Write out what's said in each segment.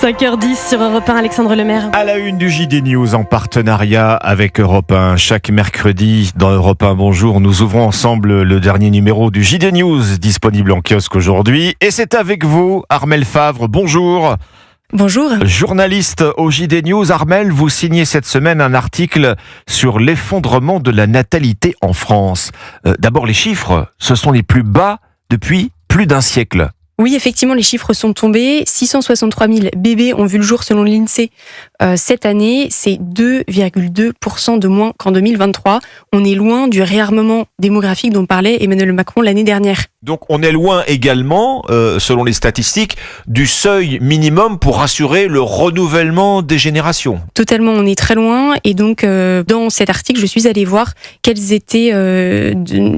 5h10 sur Europe 1, Alexandre Lemaire. À la une du JD News en partenariat avec Europe 1. Chaque mercredi dans Europe 1 Bonjour, nous ouvrons ensemble le dernier numéro du JD News disponible en kiosque aujourd'hui. Et c'est avec vous, Armelle Favre. Bonjour. Bonjour. Journaliste au JD News, Armelle, vous signez cette semaine un article sur l'effondrement de la natalité en France. D'abord, les chiffres, ce sont les plus bas depuis plus d'un siècle. Oui, effectivement, les chiffres sont tombés. 663 000 bébés ont vu le jour selon l'INSEE cette année. C'est 2,2% de moins qu'en 2023. On est loin du réarmement démographique dont parlait Emmanuel Macron l'année dernière. Donc on est loin également, selon les statistiques, du seuil minimum pour assurer le renouvellement des générations. Totalement, on est très loin. Et donc, dans cet article, je suis allée voir quels étaient,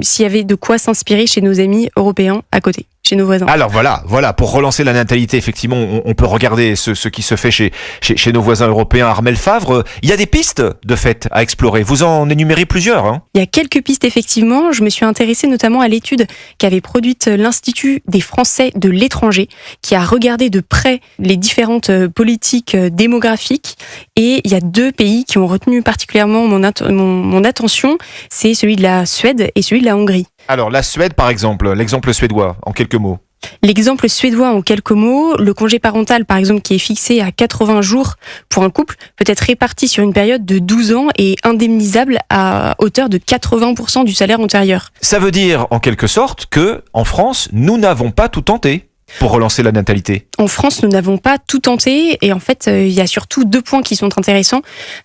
s'il y avait de quoi s'inspirer chez nos amis européens à côté. Chez nos voisins. Alors voilà, pour relancer la natalité, effectivement, on peut regarder ce qui se fait chez nos voisins européens. Armelle Favre, il y a des pistes de fait à explorer. Vous en énumérez plusieurs. Hein. Il y a quelques pistes, effectivement. Je me suis intéressée notamment à l'étude qu'avait produite l'Institut des Français de l'étranger, qui a regardé de près les différentes politiques démographiques. Et il y a deux pays qui ont retenu particulièrement mon attention. C'est celui de la Suède et celui de la Hongrie. Alors la Suède, par exemple, l'exemple suédois, en quelques mots. L'exemple suédois, en quelques mots, le congé parental, par exemple, qui est fixé à 80 jours pour un couple, peut être réparti sur une période de 12 ans et indemnisable à hauteur de 80% du salaire antérieur. Ça veut dire, en quelque sorte, que en France, nous n'avons pas tout tenté pour relancer la natalité. En France, nous n'avons pas tout tenté et en fait, il y a surtout deux points qui sont intéressants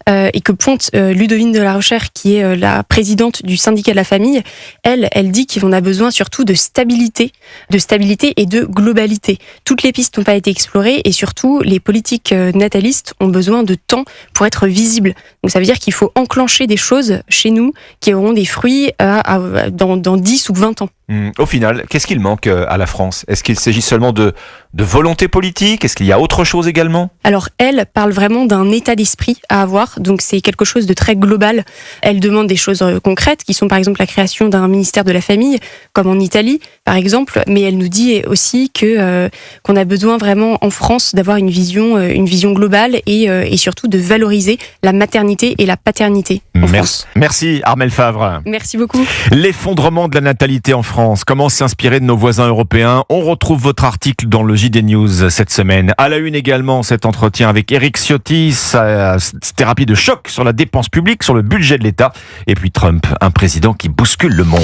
et que pointe Ludovine de la Rochère, qui est la présidente du syndicat de la famille. Elle dit qu'on a besoin surtout de stabilité et de globalité. Toutes les pistes n'ont pas été explorées et surtout, les politiques natalistes ont besoin de temps pour être visibles. Donc ça veut dire qu'il faut enclencher des choses chez nous qui auront des fruits dans 10 ou 20 ans. Au final, qu'est-ce qu'il manque à la France ? Est-ce qu'il s'agit seulement de volonté politique ? Est-ce qu'il y a autre chose également ? Alors, elle parle vraiment d'un état d'esprit à avoir, donc c'est quelque chose de très global. Elle demande des choses concrètes, qui sont par exemple la création d'un ministère de la famille, comme en Italie, par exemple, mais elle nous dit aussi qu'on a besoin vraiment en France d'avoir une vision globale et surtout de valoriser la maternité et la paternité en France. Merci Armelle Favre. Merci beaucoup. L'effondrement de la natalité en France. Comment s'inspirer de nos voisins européens ? On retrouve votre article dans le JD News cette semaine. À la une également, cet entretien avec Éric Ciotti, sa thérapie de choc sur la dépense publique, sur le budget de l'État. Et puis Trump, un président qui bouscule le monde.